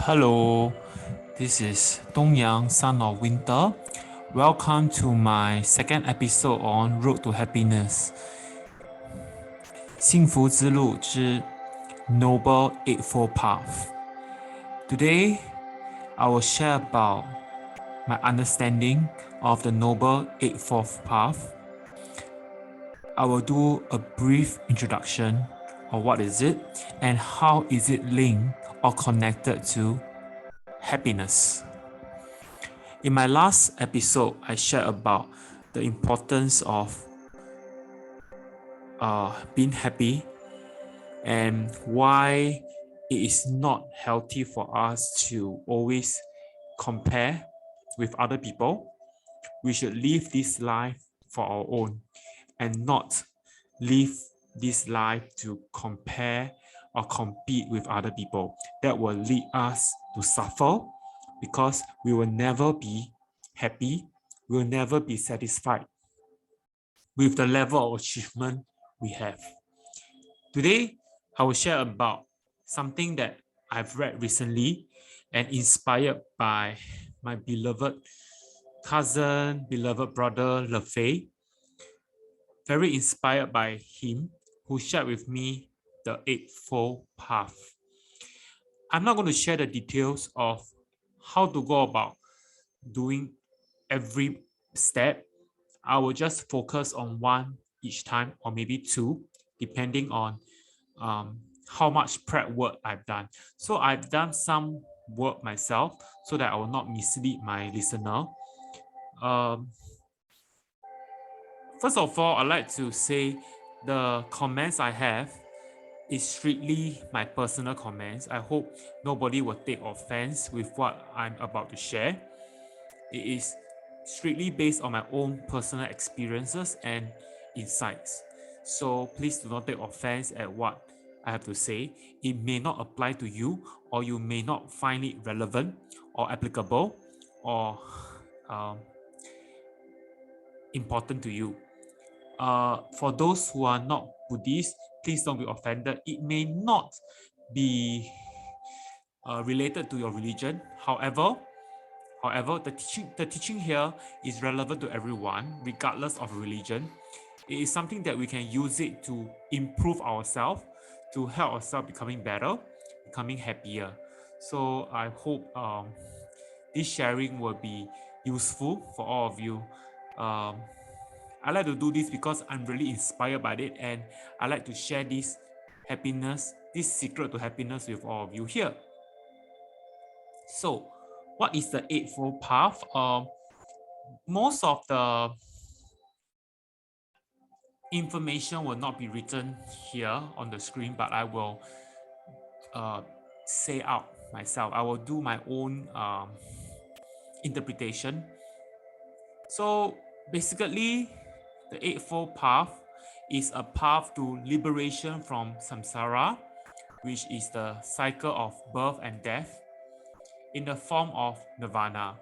Hello, this is Dongyang, son of Winter. Welcome to my second episode on Road to Happiness. 幸福之路之 Noble Eightfold Path. Today, I will share about my understanding of the Noble Eightfold Path. I will do a brief introduction of what is it and how is it linked or connected to happiness. In my last episode, I shared about the importance of being happy and why it is not healthy for us to always compare with other people. We should live this life for our own and not live this life to compare or compete with other people. That will lead us to suffer because we will never be happy, we will never be satisfied with the level of achievement we have. Today, I will share about something that I've read recently and inspired by my beloved cousin, beloved brother, LeFay. Very inspired by him, who shared with me the Eightfold Path. I'm not going to share the details of how to go about doing every step. I will just focus on one each time, or maybe two, depending on how much prep work I've done. So I've done some work myself so that I will not mislead my listener. First of all, I'd like to say the comments I have is strictly my personal comments. I hope nobody will take offense with what I'm about to share. It is strictly based on my own personal experiences and insights. So please do not take offense at what I have to say. It may not apply to you, or you may not find it relevant or applicable or important to you. For those who are not Buddhist, please don't be offended. It may not be related to your religion. However, the teaching here is relevant to everyone, regardless of religion. It is something that we can use it to improve ourselves, to help ourselves becoming better, becoming happier. So I hope this sharing will be useful for all of you. I like to do this because I'm really inspired by it, and I like to share this happiness, this secret to happiness with all of you here. So, what is the Eightfold Path? Most of the information will not be written here on the screen, but I will say out myself. I will do my own interpretation. So basically, the Eightfold Path is a path to liberation from samsara, which is the cycle of birth and death, in the form of nirvana.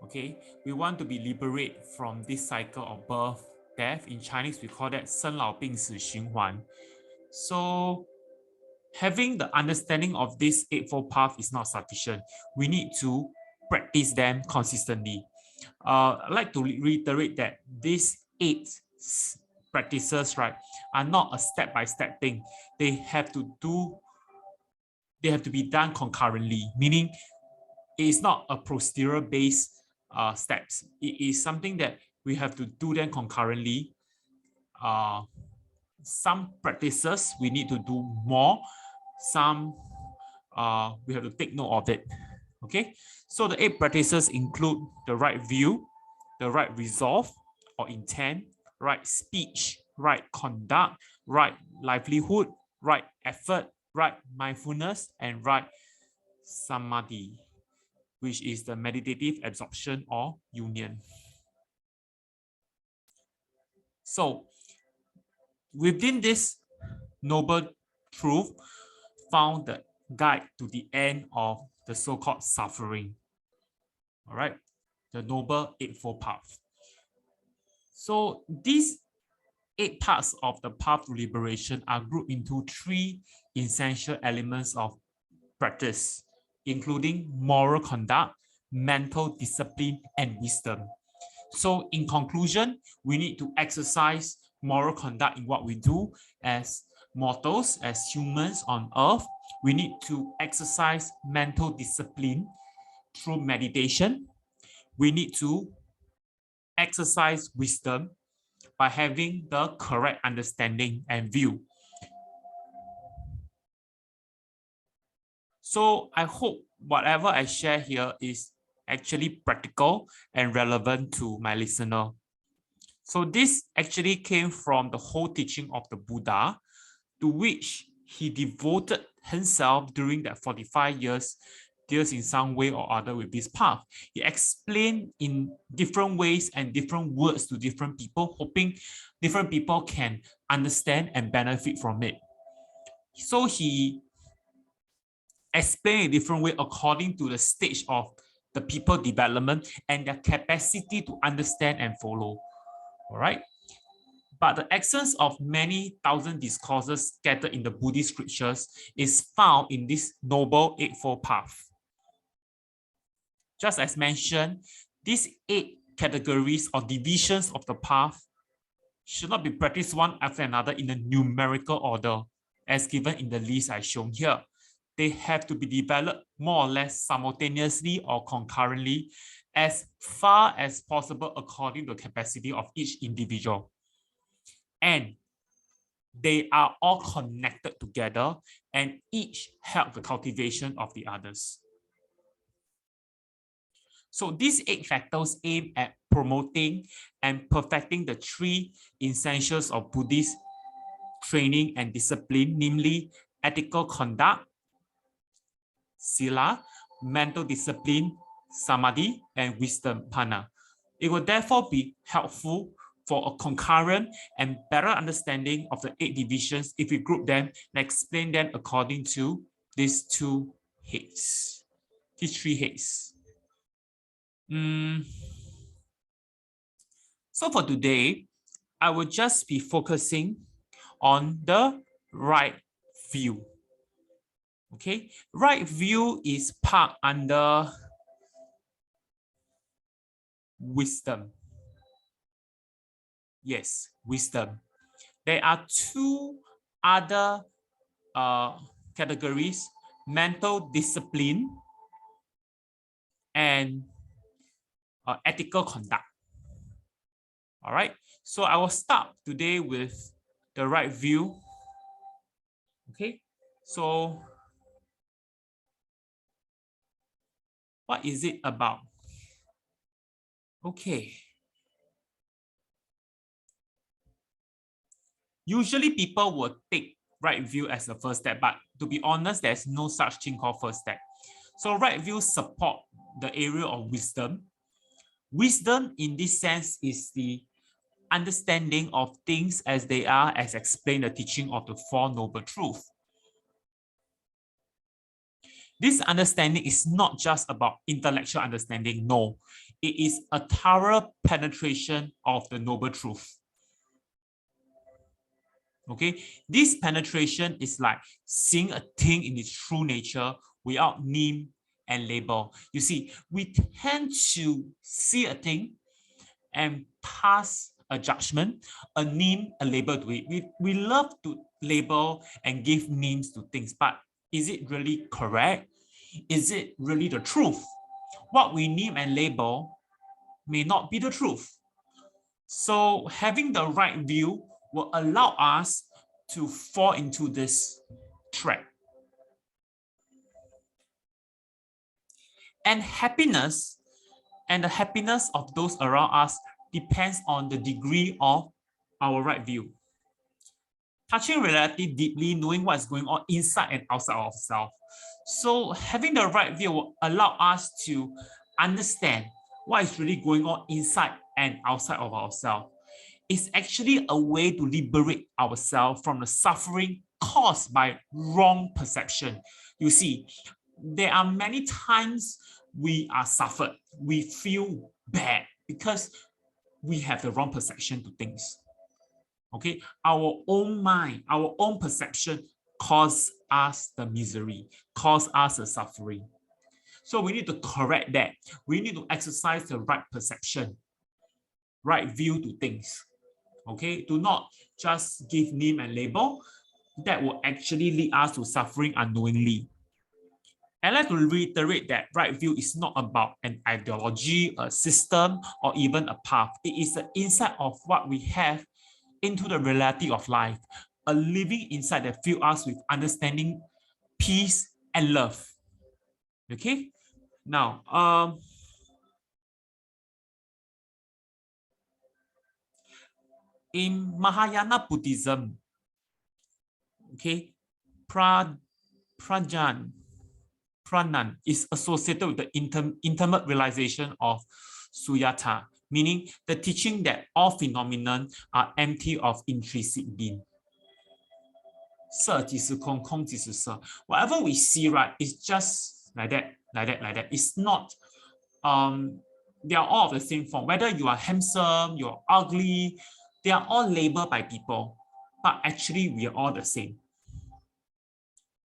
Okay, we want to be liberated from this cycle of birth, death. In Chinese, we call that 生老病死循环. So having the understanding of this Eightfold Path is not sufficient. We need to practice them consistently. I'd like to reiterate that these 8 practices, right, are not a step-by-step thing. They have to be done concurrently, meaning it is not a procedure-based steps. It is something that we have to do them concurrently. Some practices we need to do more. Some we have to take note of it. Okay, so the 8 practices include the right view, the right resolve or intent, right speech, right conduct, right livelihood, right effort, right mindfulness, and right samadhi, which is the meditative absorption or union. So within this noble truth found the guide to the end of the so-called suffering. All right, the Noble Eightfold Path. So these 8 parts of the path to liberation are grouped into 3 essential elements of practice. including moral conduct, mental discipline, and wisdom. So in conclusion, we need to exercise moral conduct in what we do as mortals, as humans on earth. We need to exercise mental discipline through meditation. We need to exercise wisdom by having the correct understanding and view. So I hope whatever I share here is actually practical and relevant to my listener. So this actually came from the whole teaching of the Buddha, to which he devoted himself during that 45 years, deals in some way or other with this path. He explained in different ways and different words to different people, hoping different people can understand and benefit from it. So he explained in a different way according to the stage of the people development and their capacity to understand and follow. All right. But the essence of many thousand discourses scattered in the Buddhist scriptures is found in this noble Eightfold Path. Just as mentioned, these 8 categories or divisions of the path should not be practiced one after another in a numerical order, as given in the list I shown here. They have to be developed more or less simultaneously or concurrently, as far as possible according to the capacity of each individual. And they are all connected together and each help the cultivation of the others. So these 8 factors aim at promoting and perfecting the 3 essentials of Buddhist training and discipline, namely ethical conduct, sila, mental discipline, samadhi, and wisdom, panna. It will therefore be helpful for a concurrent and better understanding of the 8 divisions if we group them and explain them according to these 2 heads, these 3 heads. So for today, I will just be focusing on the right view. Okay, right view is part under wisdom. Yes, wisdom. There are 2 other categories: mental discipline and ethical conduct. All right, so I will start today with the right view. Okay, so what is it about? Okay. Usually people will take right view as the first step, but to be honest, there's no such thing called first step. So right view support the area of wisdom. Wisdom in this sense is the understanding of things as they are, as explained the teaching of the 4 Noble Truths. This understanding is not just about intellectual understanding, no. It is a thorough penetration of the Noble Truth. Okay, this penetration is like seeing a thing in its true nature without name and label. You see, we tend to see a thing and pass a judgment, a name, a label to it. We love to label and give names to things, but is it really correct? Is it really the truth? What we name and label may not be the truth. So having the right view will allow us to fall into this trap. And happiness and the happiness of those around us depends on the degree of our right view. Touching reality deeply, knowing what's going on inside and outside of ourselves. So having the right view will allow us to understand what is really going on inside and outside of ourselves. It's actually a way to liberate ourselves from the suffering caused by wrong perception. You see, there are many times we are suffered. We feel bad because we have the wrong perception to things. Okay, our own mind, our own perception cause us the misery, cause us the suffering. So we need to correct that. We need to exercise the right perception, right view to things. Okay, do not just give name and label. That will actually lead us to suffering unknowingly. I'd like to reiterate that right view is not about an ideology, a system, or even a path. It is the insight of what we have into the reality of life, a living insight that fills us with understanding, peace, and love. Okay, now, in Mahayana Buddhism, okay, prajan pranan is associated with the intimate realization of suyata, meaning the teaching that all phenomena are empty of intrinsic being. 色即是空，空即是色. Whatever we see, right, is just like that, like that, like that. It's not, they are all of the same form. Whether you are handsome, you're ugly, they are all labeled by people, but actually we are all the same.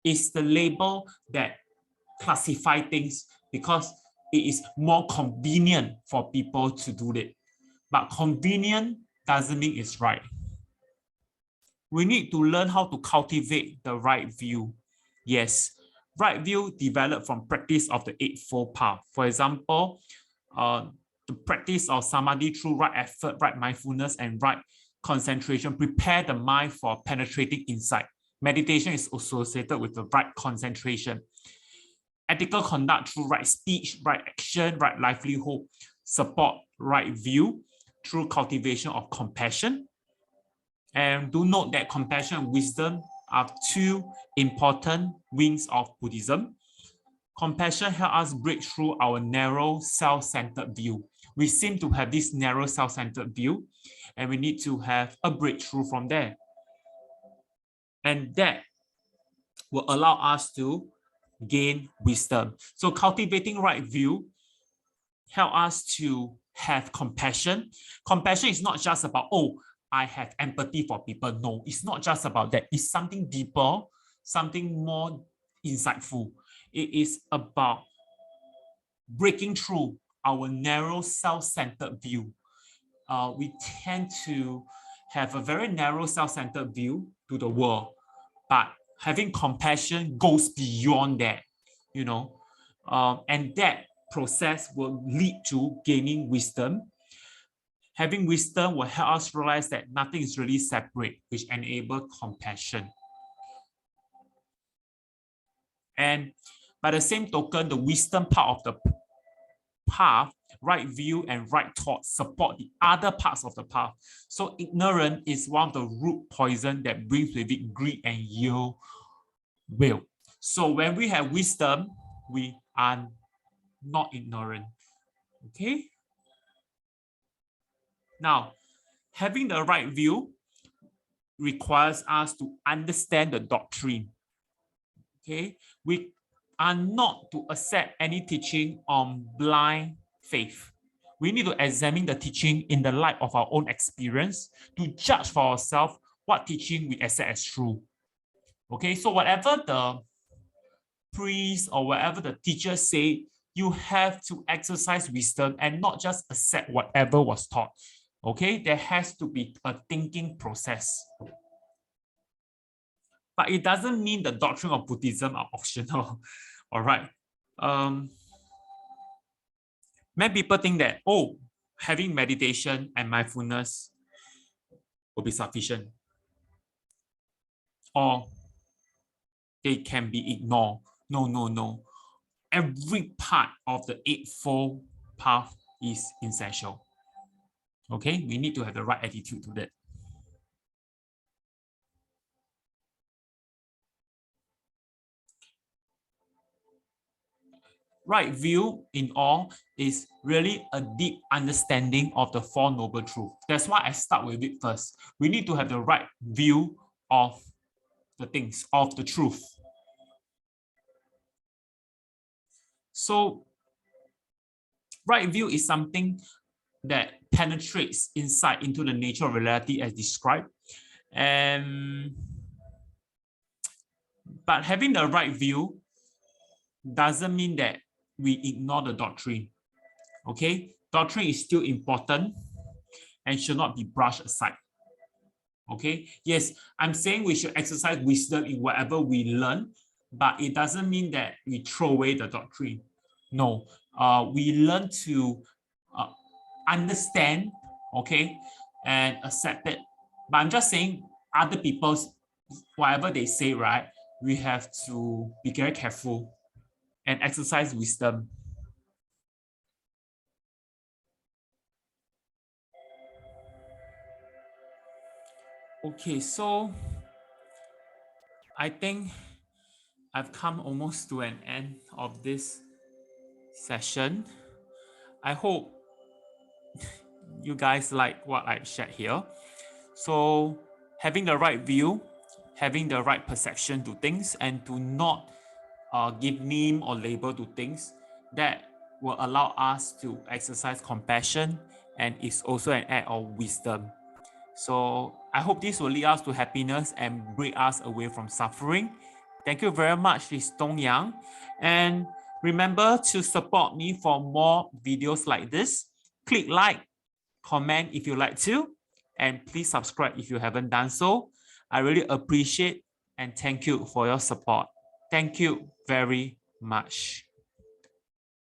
It's the label that classify things because it is more convenient for people to do it. But convenient doesn't mean it's right. We need to learn how to cultivate the right view. Yes, right view developed from practice of the Eightfold Path. For example, the practice of samadhi through right effort, right mindfulness, and right concentration prepare the mind for penetrating insight. Meditation is associated with the right concentration. Ethical conduct through right speech, right action, right livelihood, support right view through cultivation of compassion. And do note that compassion and wisdom are two important wings of Buddhism. Compassion helps us break through our narrow self-centered view. We seem to have this narrow self-centered view, and we need to have a breakthrough from there. And that will allow us to gain wisdom. So cultivating right view help us to have compassion. Compassion is not just about, oh, I have empathy for people. No, it's not just about that. It's something deeper, something more insightful. It is about breaking through our narrow self-centered view. We tend to have a very narrow self-centered view to the world, but having compassion goes beyond that, you know, and that process will lead to gaining wisdom. Having wisdom will help us realize that nothing is really separate, which enables compassion. And by the same token, the wisdom part of the path, right view and right thought support the other parts of the path. So ignorance is one of the root poison that brings with it greed and ill will. So when we have wisdom, we are not ignorant. Okay. Now, having the right view requires us to understand the doctrine. Okay, we are not to accept any teaching on blind faith. We need to examine the teaching in the light of our own experience to judge for ourselves what teaching we accept as true. Okay, so whatever the priest or whatever the teacher say, you have to exercise wisdom and not just accept whatever was taught. Okay, there has to be a thinking process. But it doesn't mean the doctrine of Buddhism are optional. All right. Many people think that, oh, having meditation and mindfulness will be sufficient. Or they can be ignored. No, no, no. Every part of the Eightfold Path is essential. Okay, we need to have the right attitude to that. Right view in all is really a deep understanding of the Four Noble Truths. That's why I start with it first. We need to have the right view of the things, of the truth. So right view is something that penetrates insight into the nature of reality as described. But having the right view doesn't mean that we ignore the doctrine. Okay, doctrine is still important and should not be brushed aside. Okay, yes, I'm saying we should exercise wisdom in whatever we learn, but it doesn't mean that we throw away the doctrine. No, we learn to understand, okay, and accept it. But I'm just saying other people's, whatever they say, right, we have to be very careful and exercise wisdom. Okay, so I think I've come almost to an end of this session. I hope you guys like what I shared here. So having the right view, having the right perception to things, and to not give name or label to things, that will allow us to exercise compassion, and is also an act of wisdom. So I hope this will lead us to happiness and break us away from suffering. Thank you very much, this Dong Yang. And remember to support me for more videos like this. Click like, comment if you like to, and please subscribe if you haven't done so. I really appreciate and thank you for your support. Thank you very much.